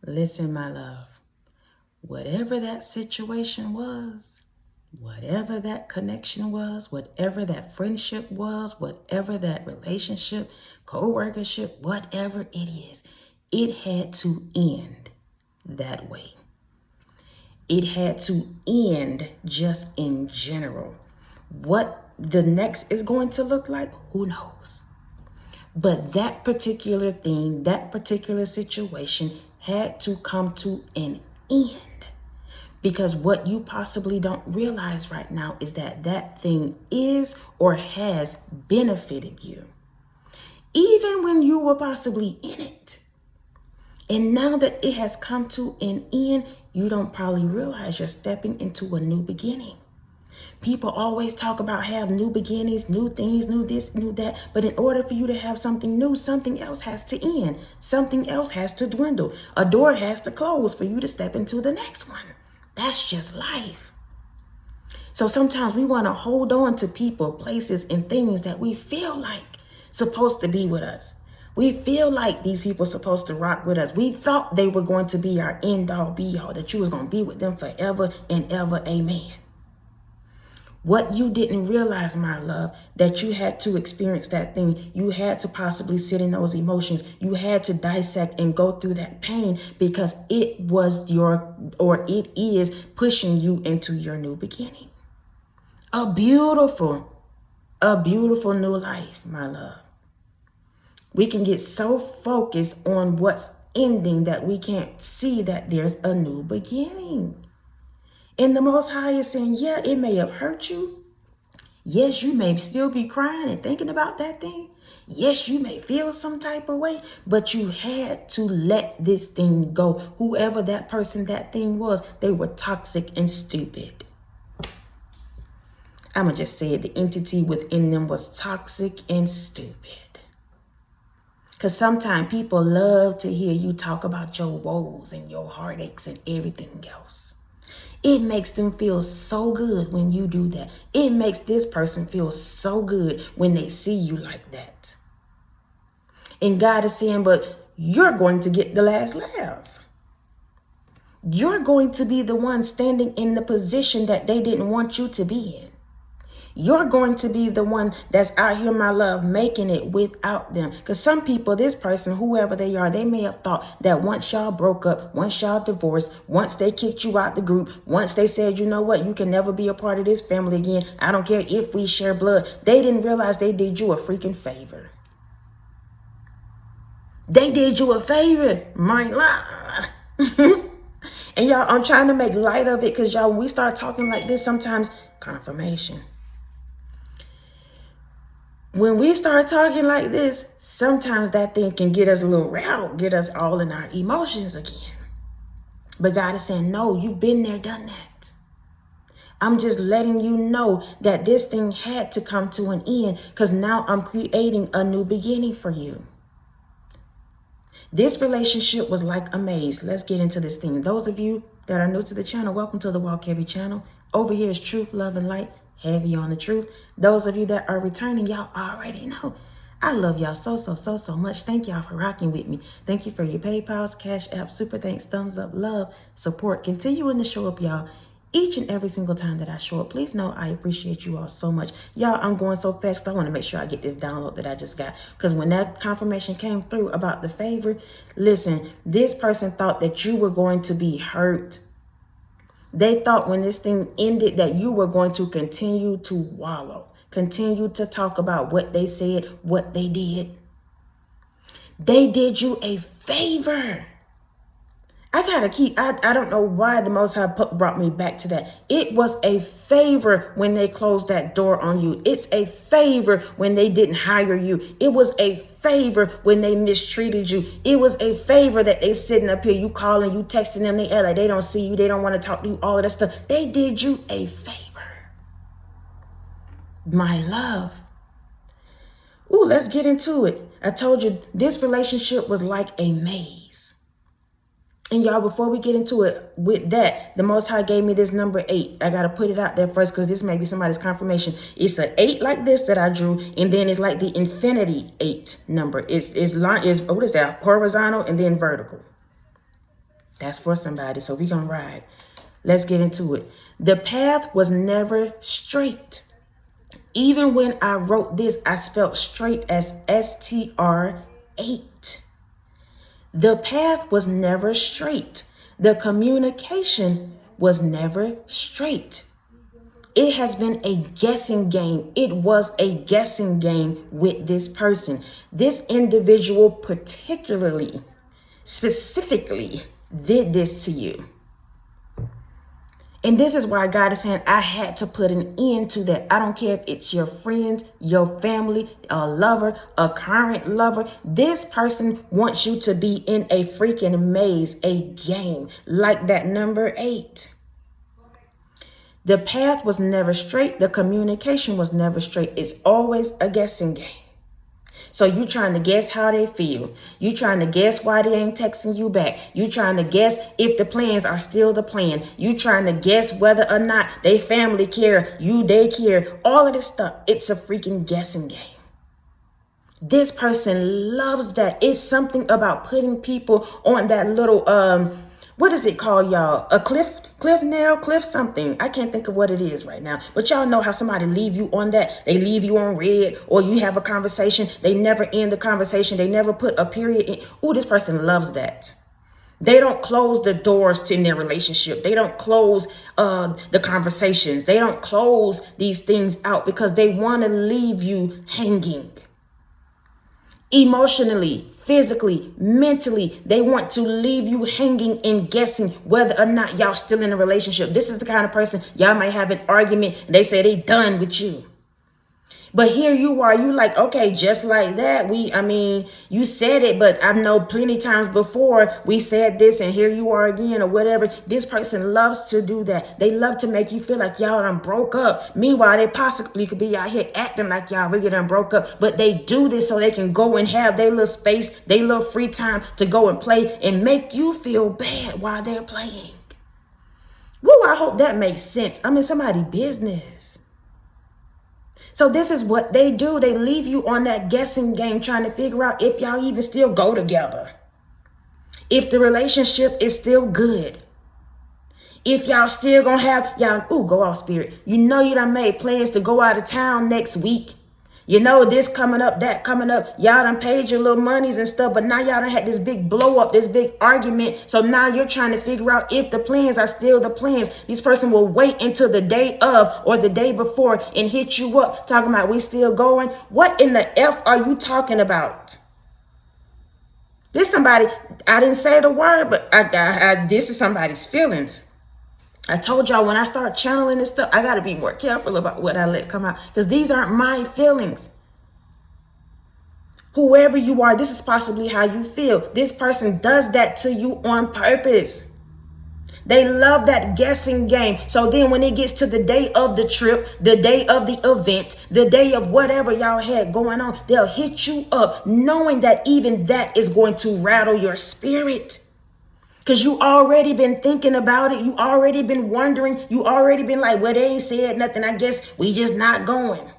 Listen, my love, whatever that situation was, whatever that connection was, whatever that friendship was, whatever that relationship, co-workership, whatever it is, it had to end that way. It had to end just in general. What the next is going to look like, who knows? But that particular thing, that particular situation had to come to an end. Because what you possibly don't realize right now is that that thing is or has benefited you. Even when you were possibly in it. And now that it has come to an end, you don't probably realize you're stepping into a new beginning. People always talk about have new beginnings, new things, new this, new that. But in order for you to have something new, something else has to end. Something else has to dwindle. A door has to close for you to step into the next one. That's just life. So sometimes we want to hold on to people, places, and things that we feel like supposed to be with us. We feel like these people supposed to rock with us. We thought they were going to be our end all be all, that you was going to be with them forever and ever. Amen. What you didn't realize, my love, that you had to experience that thing. You had to possibly sit in those emotions. You had to dissect and go through that pain because it was it is pushing you into your new beginning. A beautiful new life, my love. We can get so focused on what's ending that we can't see that there's a new beginning. And the Most High is saying, yeah, it may have hurt you. Yes, you may still be crying and thinking about that thing. Yes, you may feel some type of way, but you had to let this thing go. Whoever that person, that thing was, they were toxic and stupid. I'm going to just say it. The entity within them was toxic and stupid. Because sometimes people love to hear you talk about your woes and your heartaches and everything else. It makes them feel so good when you do that. It makes this person feel so good when they see you like that. And God is saying, but you're going to get the last laugh. You're going to be the one standing in the position that they didn't want you to be in. You're going to be the one that's out here, my love, making it without them. Because some people, this person, whoever they are, they may have thought that once y'all broke up, once y'all divorced, once they kicked you out the group, once they said, you know what, you can never be a part of this family again. I don't care if we share blood. They didn't realize they did you a freaking favor. They did you a favor, my love. And y'all, I'm trying to make light of it because y'all, when we start talking like this, sometimes confirmation. When we start talking like this, sometimes that thing can get us a little rattled, get us all in our emotions again. But God is saying, no, you've been there, done that. I'm just letting you know that this thing had to come to an end because now I'm creating a new beginning for you. This relationship was like a maze. Let's get into this thing. Those of you that are new to the channel, welcome to the Walk Heavy channel. Over here is truth, love, and light. Heavy on the truth. Those of you that are returning, y'all already know. I love y'all so much. Thank y'all for rocking with me. Thank you for your PayPals, Cash App, super thanks, thumbs up, love, support. Continuing to show up, y'all. Each and every single time that I show up, please know I appreciate you all so much. Y'all, I'm going so fast because I want to make sure I get this download that I just got. Because when that confirmation came through about the favor, listen, this person thought that you were going to be hurt. They thought when this thing ended that you were going to continue to wallow, continue to talk about what they said, what they did. They did you a favor. I don't know why the Most High brought me back to that. It was a favor when they closed that door on you. It's a favor when they didn't hire you. It was a favor when they mistreated you. It was a favor that they sitting up here, you calling, you texting them, they like they don't see you, they don't want to talk to you, all of that stuff. They did you a favor. My love. Ooh, let's get into it. I told you this relationship was like a maze. And y'all, before we get into it with that, the Most High gave me this number 8. I got to put it out there first because this may be somebody's confirmation. It's an 8 like this that I drew. And then it's like the infinity 8 number. It's what is that? Horizontal and then vertical. That's for somebody. So we're going to ride. Let's get into it. The path was never straight. Even when I wrote this, I spelled straight as STR8. The path was never straight. The communication was never straight. It has been a guessing game. It was a guessing game with this person. This individual particularly, specifically, did this to you. And this is why God is saying, I had to put an end to that. I don't care if it's your friends, your family, a lover, a current lover. This person wants you to be in a freaking maze, a game, like that number 8. The path was never straight. The communication was never straight. It's always a guessing game. So you trying to guess how they feel. You trying to guess why they ain't texting you back. You trying to guess if the plans are still the plan. You trying to guess whether or not they family care, they care. All of this stuff. It's a freaking guessing game. This person loves that. It's something about putting people on that little, what is it called, y'all? A cliff something. I can't think of what it is right now. But y'all know how somebody leave you on that. They leave you on red, or you have a conversation. They never end the conversation. They never put a period in. Ooh, this person loves that. They don't close the doors in their relationship. They don't close the conversations. They don't close these things out because they want to leave you hanging. Emotionally, physically, mentally, they want to leave you hanging and guessing whether or not y'all still in a relationship. This is the kind of person y'all might have an argument and they say they done with you. But here you are, you like, okay, just like that. You said it, but I know plenty times before we said this and here you are again or whatever. This person loves to do that. They love to make you feel like y'all done broke up. Meanwhile, they possibly could be out here acting like y'all really done broke up. But they do this so they can go and have their little space, their little free time to go and play and make you feel bad while they're playing. Woo, I hope that makes sense. I'm in somebody's business. So this is what they do. They leave you on that guessing game trying to figure out if y'all even still go together. If the relationship is still good. If y'all still gonna have, go off spirit. You know you done made plans to go out of town next week. You know this coming up, that coming up. Y'all done paid your little monies and stuff, but now y'all done had this big blow up, this big argument. So now you're trying to figure out if the plans are still the plans. This person will wait until the day of or the day before and hit you up talking about we still going. What in the F are you talking about? This somebody, I didn't say the word, but this is somebody's feelings. I told y'all when I start channeling this stuff, I got to be more careful about what I let come out because these aren't my feelings. Whoever you are, this is possibly how you feel. This person does that to you on purpose. They love that guessing game. So then when it gets to the day of the trip, the day of the event, the day of whatever y'all had going on, they'll hit you up knowing that even that is going to rattle your spirit. Because you already been thinking about it. You already been wondering. You already been like, well, they ain't said nothing. I guess we just not going.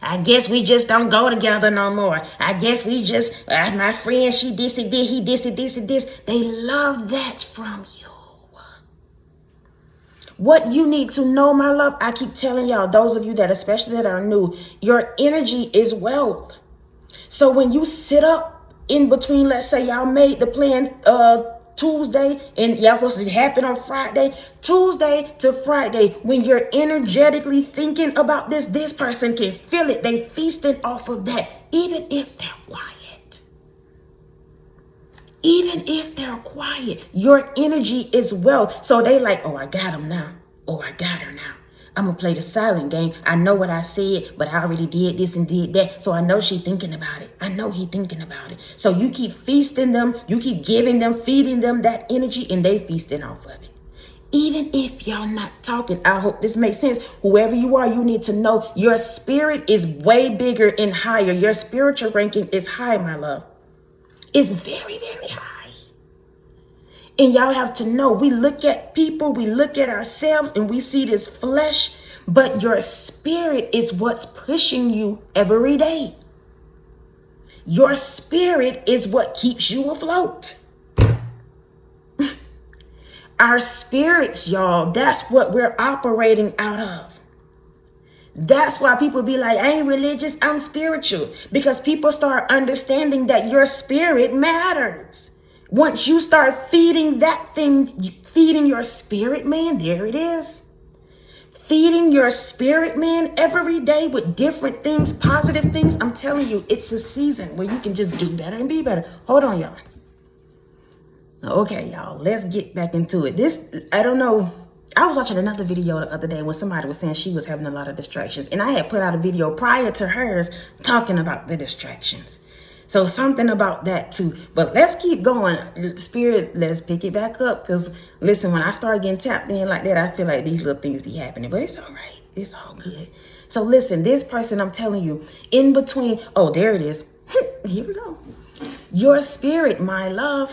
I guess we just don't go together no more. I guess we just, my friend, she this, he this. They love that from you. What you need to know, my love, I keep telling y'all, those of you that especially that are new, your energy is wealth. So when you sit up in between, let's say y'all made the plan Tuesday and y'all supposed to happen on Friday, Tuesday to Friday, when you're energetically thinking about this person can feel it. They feasting off of that, even if they're quiet. Even if they're quiet, your energy is wealth. So they like, oh, I got him now. Oh, I got her now. I'm going to play the silent game. I know what I said, but I already did this and did that. So I know she thinking about it. I know he thinking about it. So you keep feasting them. You keep giving them, feeding them that energy, and they feasting off of it. Even if y'all not talking, I hope this makes sense. Whoever you are, you need to know your spirit is way bigger and higher. Your spiritual ranking is high, my love. It's very, very high. And y'all have to know, we look at people, we look at ourselves, and we see this flesh, but your spirit is what's pushing you every day. Your spirit is what keeps you afloat. Our spirits, y'all, that's what we're operating out of. That's why people be like, I ain't religious, I'm spiritual. Because people start understanding that your spirit matters. Once you start feeding that thing, feeding your spirit, man, there it is. Feeding your spirit, man, every day with different things, positive things. I'm telling you, it's a season where you can just do better and be better. Hold on, y'all. Okay, y'all, let's get back into it. This, I don't know. I was watching another video the other day where somebody was saying she was having a lot of distractions. And I had put out a video prior to hers talking about the distractions. So something about that too. But let's keep going. Spirit, let's pick it back up. Because listen, when I start getting tapped in like that, I feel like these little things be happening. But it's all right. It's all good. So listen, this person, I'm telling you, in between. Oh, there it is. Here we go. Your spirit, my love.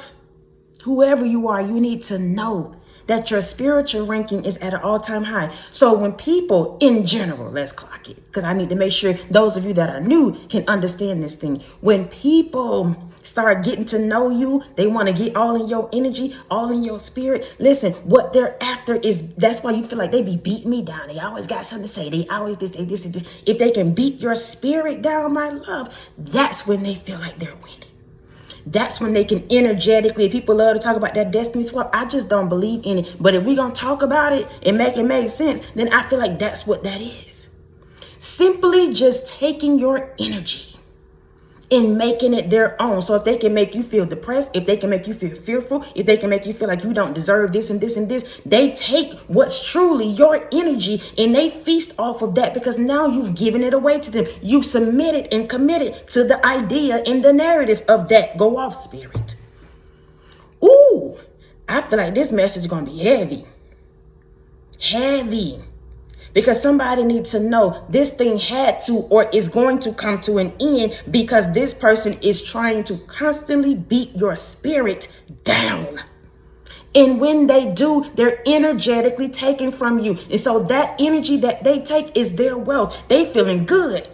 Whoever you are, you need to know that your spiritual ranking is at an all-time high. So when people in general, let's clock it, because I need to make sure those of you that are new can understand this thing. When people start getting to know you, they want to get all in your energy, all in your spirit. Listen, what they're after is, that's why you feel like they be beating me down. They always got something to say. They always this, they this, they this. If they can beat your spirit down, my love, that's when they feel like they're winning. That's when they can energetically, people love to talk about that destiny swap. I just don't believe in it. But if we're going to talk about it and make it make sense, then I feel like that's what that is. Simply just taking your energy and making it their own. So if they can make you feel depressed, if they can make you feel fearful, if they can make you feel like you don't deserve this and this and this, they take what's truly your energy and they feast off of that, because now you've given it away to them. You've submitted and committed to the idea and the narrative of that go off spirit. Ooh, I feel like this message is going to be heavy. Heavy. Because somebody needs to know this thing had to or is going to come to an end, because this person is trying to constantly beat your spirit down. And when they do, they're energetically taken from you. And so that energy that they take is their wealth. They feeling good.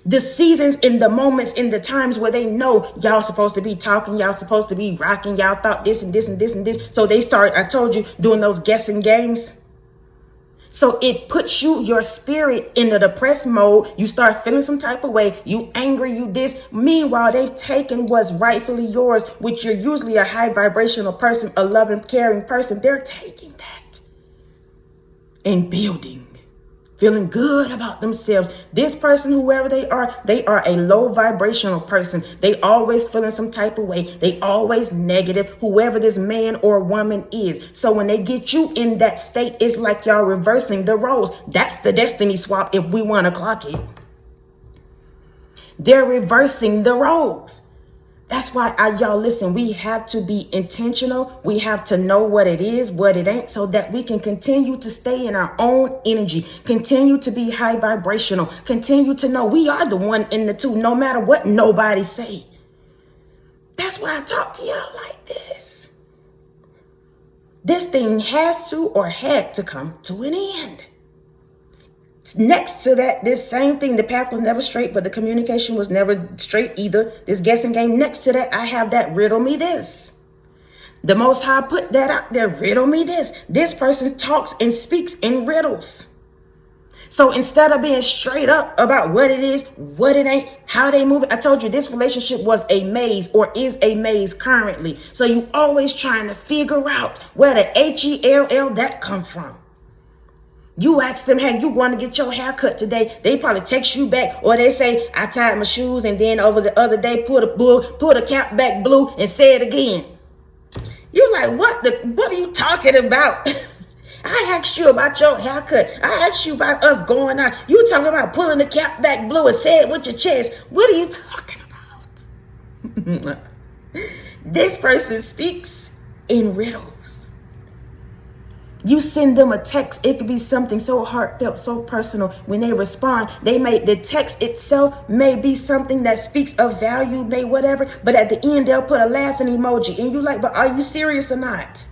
The seasons and the moments and the times where they know y'all supposed to be talking, y'all supposed to be rocking, y'all thought this and this and this and this. So they start, I told you, doing those guessing games. So it puts your spirit in the depressed mode. You start feeling some type of way. You angry, you this. Meanwhile, they've taken what's rightfully yours, which you're usually a high vibrational person, a loving, caring person. They're taking that and building, feeling good about themselves. This person, whoever they are a low vibrational person. They always feeling some type of way. They always negative, whoever this man or woman is. So when they get you in that state, it's like y'all reversing the roles. That's the destiny swap if we want to clock it. They're reversing the roles. That's why y'all listen, we have to be intentional. We have to know what it is, what it ain't, so that we can continue to stay in our own energy, continue to be high vibrational, continue to know we are the one in the two, no matter what nobody say. That's why I talk to y'all like this. This thing has to or had to come to an end. Next to that, this same thing, the path was never straight, but the communication was never straight either. This guessing game, next to that, I have that riddle me this. The Most High put that out there, riddle me this. This person talks and speaks in riddles. So instead of being straight up about what it is, what it ain't, how they move it, I told you this relationship was a maze or is a maze currently. So you always trying to figure out where the HELL that come from. You ask them, hey, you going to get your hair cut today? They probably text you back, or they say, I tied my shoes and then over the other day pull the cap back blue and say it again. You're like, what are you talking about? I asked you about your haircut. I asked you about us going out. You talking about pulling the cap back blue and say it with your chest. What are you talking about? This person speaks in riddles. You send them a text. It could be something so heartfelt, so personal. When they respond, the text itself may be something that speaks of value, may whatever. But at the end, they'll put a laughing emoji. And you're like, but are you serious or not?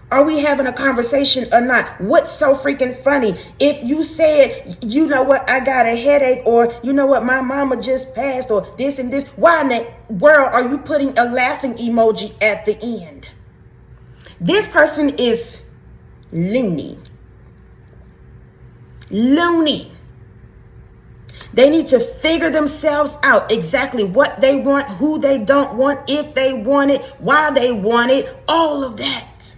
Are we having a conversation or not? What's so freaking funny? If you said, you know what, I got a headache, or you know what, my mama just passed, or this and this, why in the world are you putting a laughing emoji at the end? This person is loony. Loony. They need to figure themselves out exactly what they want, who they don't want, if they want it, why they want it, all of that.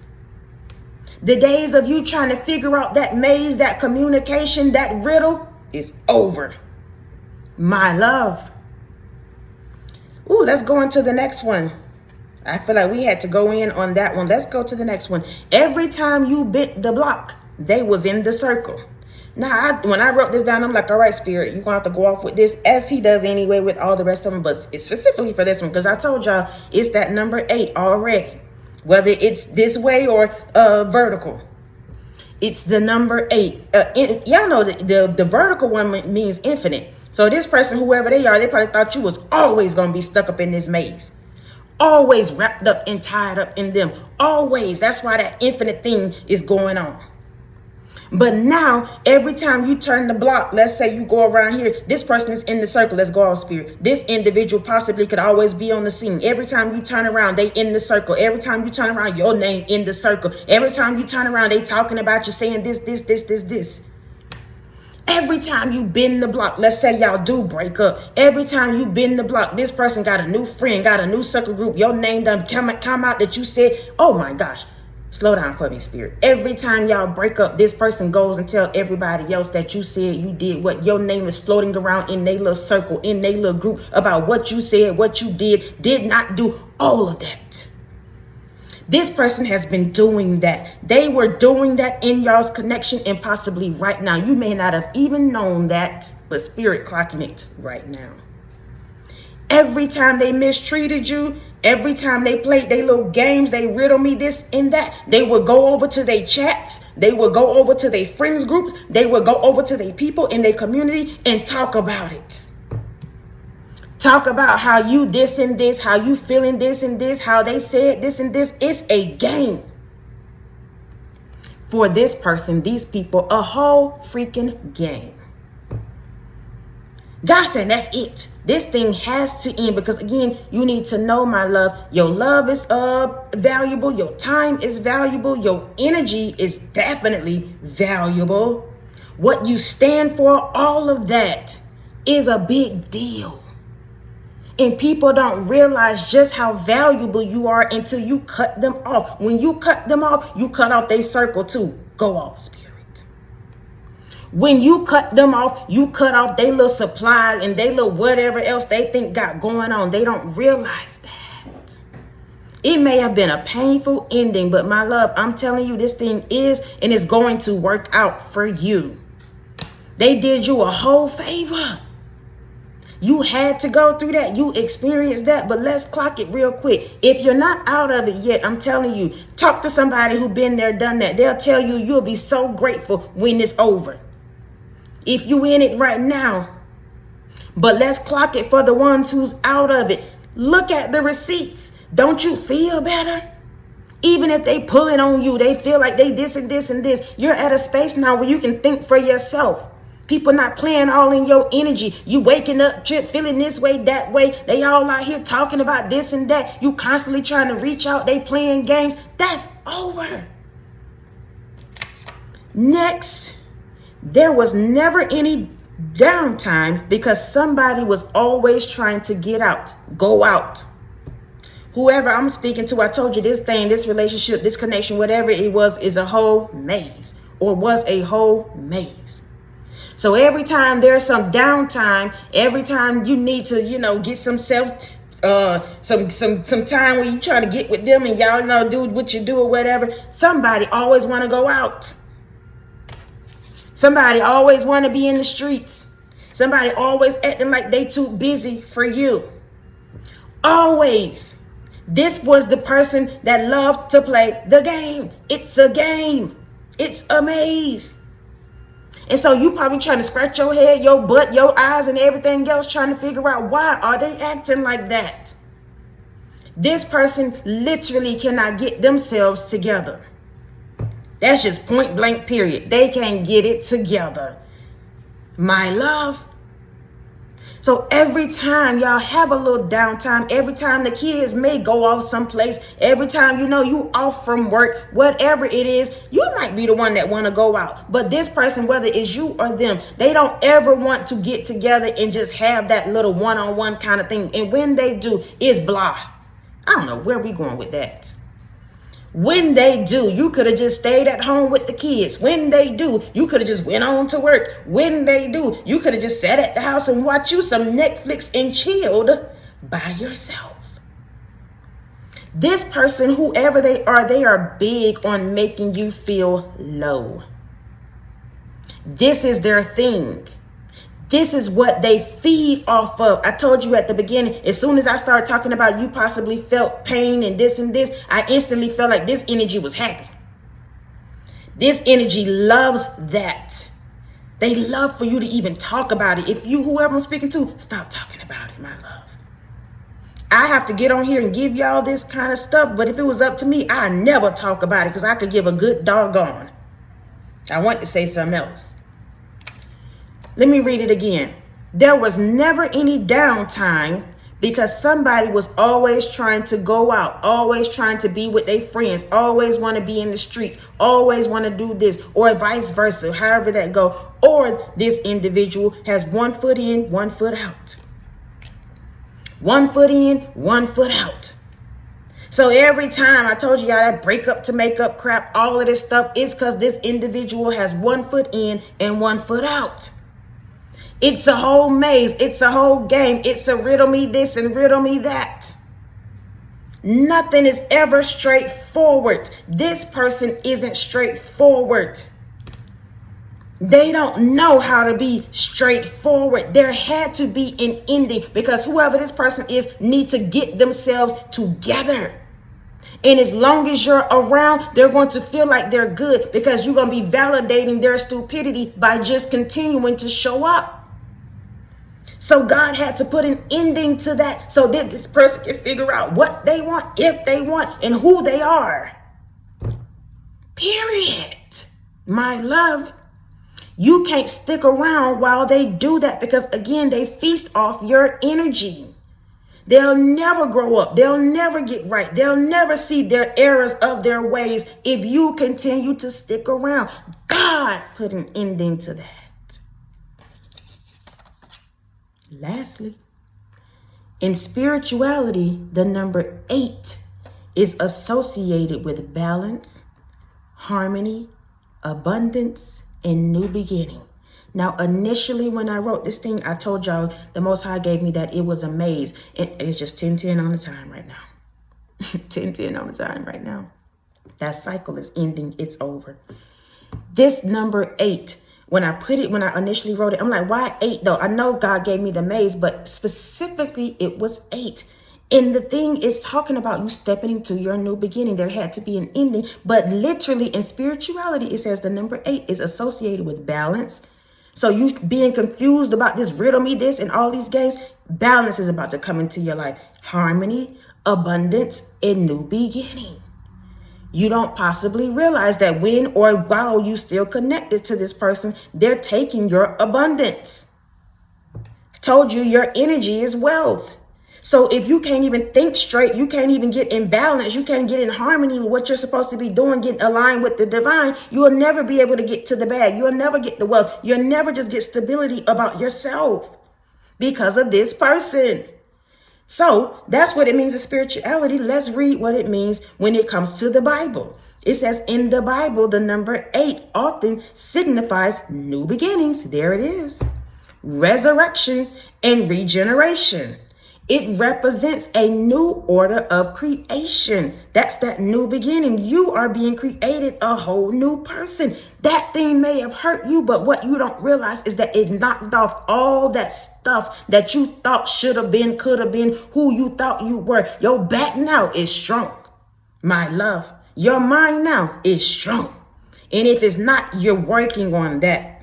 The days of you trying to figure out that maze, that communication, that riddle is over. My love. Ooh, let's go into the next one. I feel like we had to go in on that one. Let's go to the next one. Every time you bit the block, they was in the circle. Now, when I wrote this down, I'm like, all right, Spirit, you're going to have to go off with this, as he does anyway with all the rest of them. But it's specifically for this one, because I told y'all it's that number 8 already. Whether it's this way or vertical. It's the number 8. Y'all know the vertical one means infinite. So this person, whoever they are, they probably thought you was always going to be stuck up in this maze. Always wrapped up and tied up in them. Always. That's why that infinite thing is going on. But now, every time you turn the block, let's say you go around here, this person is in the circle. Let's go off, Spirit. This individual possibly could always be on the scene. Every time you turn around, they in the circle. Every time you turn around, your name in the circle. Every time you turn around, they talking about you, saying this. Every time you bend the block, let's say y'all do break up. Every time you bend the block, this person got a new friend, got a new circle group. Your name done come out that you said, oh my gosh. Slow down for me, Spirit. Every time y'all break up, this person goes and tell everybody else that you said you did what. Your name is floating around in their little circle, in their little group about what you said, what you did not do, all of that. This person has been doing that. They were doing that in y'all's connection, and possibly right now. You may not have even known that, but Spirit clocking it right now. Every time they mistreated you, every time they played their little games, they riddle me this and that, they would go over to their chats, they would go over to their friends groups, they would go over to their people in their community and talk about it. Talk about how you this and this, how you feeling this and this, how they said this and this. It's a game. For this person, these people, a whole freaking game. God said, that's it. This thing has to end, because again, you need to know, my love, your love is valuable. Your time is valuable. Your energy is definitely valuable. What you stand for, all of that is a big deal. And people don't realize just how valuable you are until you cut them off. When you cut them off, you cut off their circle too. Go off, Spirit. When you cut them off, you cut off their little supplies and their little whatever else they think got going on. They don't realize that. It may have been a painful ending, but my love, I'm telling you, this thing is and is going to work out for you. They did you a whole favor. You had to go through that. You experienced that. But let's clock it real quick. If you're not out of it yet, I'm telling you, talk to somebody who's been there, done that. They'll tell you you'll be so grateful when it's over. If you in it right now. But let's clock it for the ones who's out of it. Look at the receipts. Don't you feel better? Even if they pulling on you, they feel like they this and this and this. You're at a space now where you can think for yourself. People not playing all in your energy. You waking up, feeling this way, that way. They all out here talking about this and that. You constantly trying to reach out. They playing games. That's over. Next, there was never any downtime because somebody was always trying to get out, go out. Whoever I'm speaking to, I told you this thing, this relationship, this connection, whatever it was, is a whole maze or was a whole maze. So every time there's some downtime, every time you need to, get some some time where you try to get with them and y'all do what you do or whatever, somebody always want to go out. Somebody always want to be in the streets. Somebody always acting like they too busy for you. Always. This was the person that loved to play the game. It's a game. It's a maze. And so you probably trying to scratch your head, your butt, your eyes, and everything else, trying to figure out why are they acting like that. This person literally cannot get themselves together. That's just point blank, period. They can't get it together. My love. So every time y'all have a little downtime, every time the kids may go off someplace, every time you off from work, whatever it is, you might be the one that want to go out. But this person, whether it's you or them, they don't ever want to get together and just have that little one-on-one kind of thing. And when they do, it's blah. I don't know where we going with that. When they do, you could have just stayed at home with the kids. When they do, you could have just went on to work. When they do, you could have just sat at the house and watched you some Netflix and chilled by yourself. This person, whoever they are big on making you feel low. This is their thing. This is what they feed off of. I told you at the beginning, as soon as I started talking about you possibly felt pain and this, I instantly felt like this energy was happy. This energy loves that. They love for you to even talk about it. If you, whoever I'm speaking to, stop talking about it, my love. I have to get on here and give y'all this kind of stuff, but if it was up to me, I never talk about it because I could give a good doggone. I want to say something else. Let me read it again. There was never any downtime because somebody was always trying to go out, always trying to be with their friends, always want to be in the streets, always want to do this, or vice versa, however that go. Or this individual has 1 foot in, 1 foot out. 1 foot in, 1 foot out. So every time I told you y'all that break up to make up crap, all of this stuff is because this individual has 1 foot in and 1 foot out. It's a whole maze. It's a whole game. It's a riddle me this and riddle me that. Nothing is ever straightforward. This person isn't straightforward. They don't know how to be straightforward. There had to be an ending because whoever this person is need to get themselves together. And as long as you're around, they're going to feel like they're good because you're going to be validating their stupidity by just continuing to show up. So God had to put an ending to that so that this person can figure out what they want, if they want, and who they are. Period. My love, you can't stick around while they do that because, again, they feast off your energy. They'll never grow up. They'll never get right. They'll never see their errors of their ways if you continue to stick around. God put an ending to that. Lastly, in spirituality, the number 8 is associated with balance, harmony, abundance, and new beginning. Now, initially, when I wrote this thing, I told y'all the Most High gave me that it was a maze. It's just 10:10 on the time right now. 10:10 on the time right now. That cycle is ending. It's over. This number 8, when I initially wrote it, I'm like, why 8 though? I know God gave me the maze, but specifically it was 8. And the thing is talking about you stepping into your new beginning. There had to be an ending, but literally in spirituality, it says the number 8 is associated with balance. So you being confused about this riddle me this and all these games, balance is about to come into your life. Harmony, abundance, and new beginning. You don't possibly realize that when or while you still connected to this person, they're taking your abundance. I told you your energy is wealth. So if you can't even think straight, you can't even get in balance, you can't get in harmony with what you're supposed to be doing, getting aligned with the divine, you will never be able to get to the bag. You'll never get the wealth. You'll never just get stability about yourself because of this person. So that's what it means in spirituality. Let's read what it means when it comes to the Bible. It says in the Bible, the number 8 often signifies new beginnings. There it is. Resurrection and regeneration. It represents a new order of creation. That's that new beginning. You are being created a whole new person. That thing may have hurt you, but what you don't realize is that it knocked off all that stuff that you thought should have been, could have been, who you thought you were. Your back now is strong, my love. Your mind now is strong. And if it's not, you're working on that.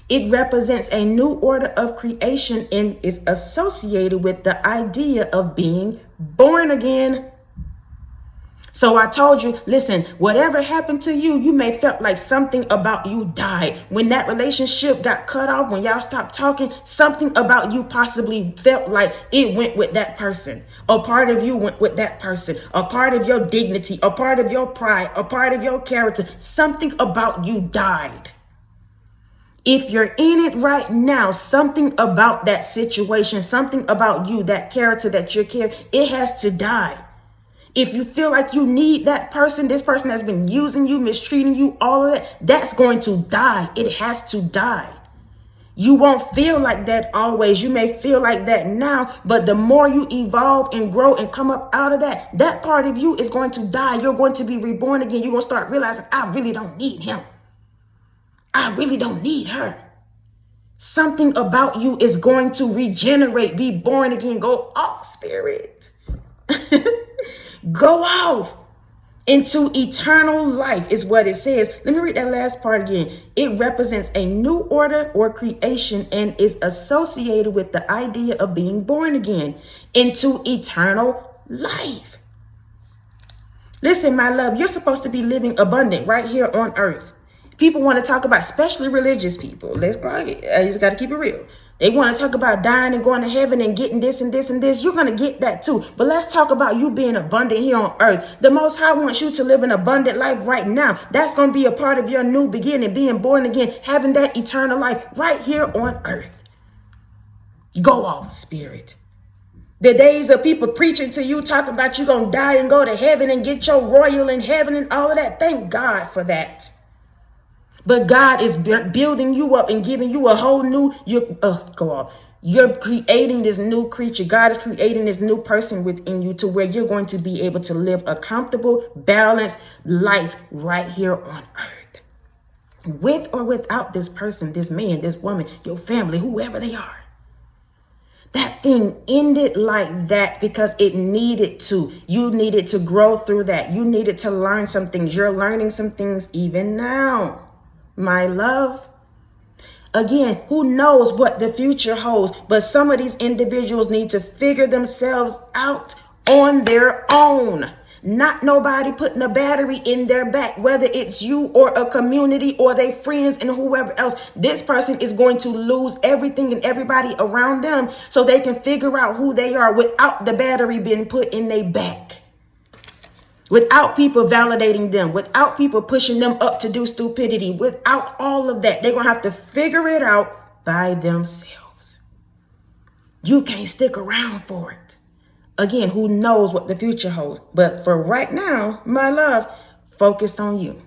It represents a new order of creation and is associated with the idea of being born again. So I told you, listen, whatever happened to you, you may felt like something about you died. When that relationship got cut off, when y'all stopped talking, something about you possibly felt like it went with that person. A part of you went with that person. A part of your dignity, a part of your pride, a part of your character. Something about you died. If you're in it right now, something about that situation, something about you, that character that you're carrying, it has to die. If you feel like you need that person, this person has been using you, mistreating you, all of that, that's going to die. It has to die. You won't feel like that always. You may feel like that now, but the more you evolve and grow and come up out of that, that part of you is going to die. You're going to be reborn again. You're going to start realizing, I really don't need him. I really don't need her. Something about you is going to regenerate, be born again, go off, spirit. Go off into eternal life is what it says. Let me read that last part again. It represents a new order or creation and is associated with the idea of being born again into eternal life. Listen, my love, you're supposed to be living abundant right here on earth. People want to talk about, especially religious people. Let's go. I just got to keep it real. They want to talk about dying and going to heaven and getting this and this and this. You're going to get that too. But let's talk about you being abundant here on earth. The Most High wants you to live an abundant life right now. That's going to be a part of your new beginning, being born again, having that eternal life right here on earth. Go off, spirit. The days of people preaching to you, talking about you going to die and go to heaven and get your royal in heaven and all of that. Thank God for that. But God is building you up and giving you a whole new, you're creating this new creature. God is creating this new person within you to where you're going to be able to live a comfortable, balanced life right here on earth. With or without this person, this man, this woman, your family, whoever they are. That thing ended like that because it needed to. You needed to grow through that. You needed to learn some things. You're learning some things even now. My love. Again, who knows what the future holds, but some of these individuals need to figure themselves out on their own. Not nobody putting a battery in their back, whether it's you or a community or their friends and whoever else. This person is going to lose everything and everybody around them so they can figure out who they are without the battery being put in their back. Without people validating them, without people pushing them up to do stupidity, without all of that, they're going to have to figure it out by themselves. You can't stick around for it. Again, who knows what the future holds? But for right now, my love, focus on you.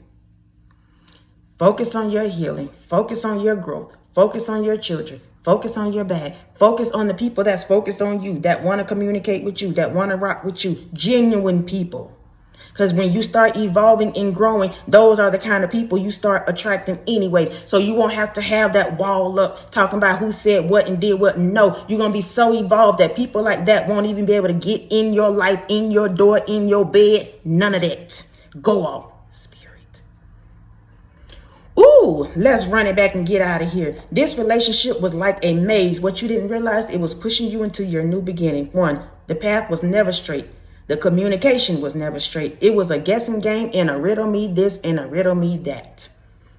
Focus on your healing. Focus on your growth. Focus on your children. Focus on your bag. Focus on the people that's focused on you, that want to communicate with you, that want to rock with you. Genuine people. Because when you start evolving and growing, those are the kind of people you start attracting anyways. So you won't have to have that wall up talking about who said what and did what. No, you're going to be so evolved that people like that won't even be able to get in your life, in your door, in your bed. None of that. Go off, spirit. Ooh, let's run it back and get out of here. This relationship was like a maze. What you didn't realize, it was pushing you into your new beginning. One, the path was never straight. The communication was never straight. It was a guessing game and a riddle me this and a riddle me that.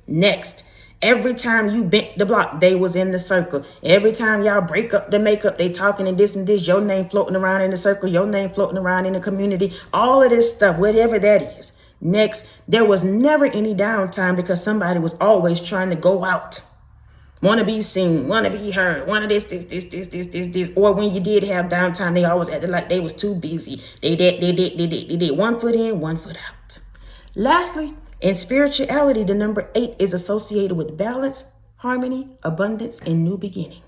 Next, every time you bent the block, they was in the circle. Every time y'all break up the makeup, they talking and this, your name floating around in the circle, your name floating around in the community, all of this stuff, whatever that is. Next, there was never any downtime because somebody was always trying to go out. Want to be seen, want to be heard, want to this. Or when you did have downtime, they always acted like they was too busy. They did 1 foot in, 1 foot out. Lastly, in spirituality, the number 8 is associated with balance, harmony, abundance, and new beginning.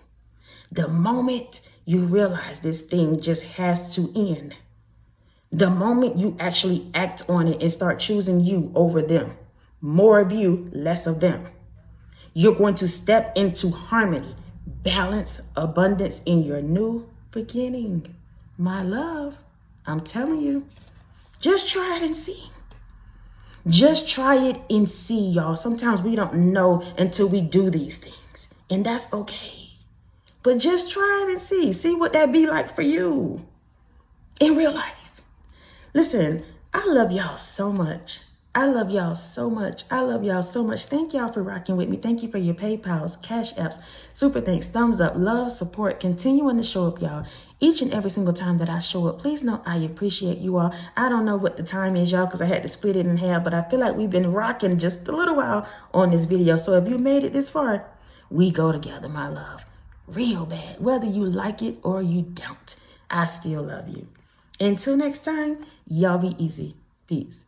The moment you realize this thing just has to end, the moment you actually act on it and start choosing you over them, more of you, less of them, you're going to step into harmony, balance, abundance in your new beginning. My love, I'm telling you, just try it and see. Just try it and see, y'all. Sometimes we don't know until we do these things, and that's okay. But just try it and see. See what that be like for you in real life. Listen, I love y'all so much. I love y'all so much. I love y'all so much. Thank y'all for rocking with me. Thank you for your PayPals, Cash Apps, super thanks, thumbs up, love, support, continuing to show up, y'all. Each and every single time that I show up, please know I appreciate you all. I don't know what the time is, y'all, because I had to split it in half, but I feel like we've been rocking just a little while on this video. So if you made it this far, we go together, my love. Real bad. Whether you like it or you don't, I still love you. Until next time, y'all be easy. Peace.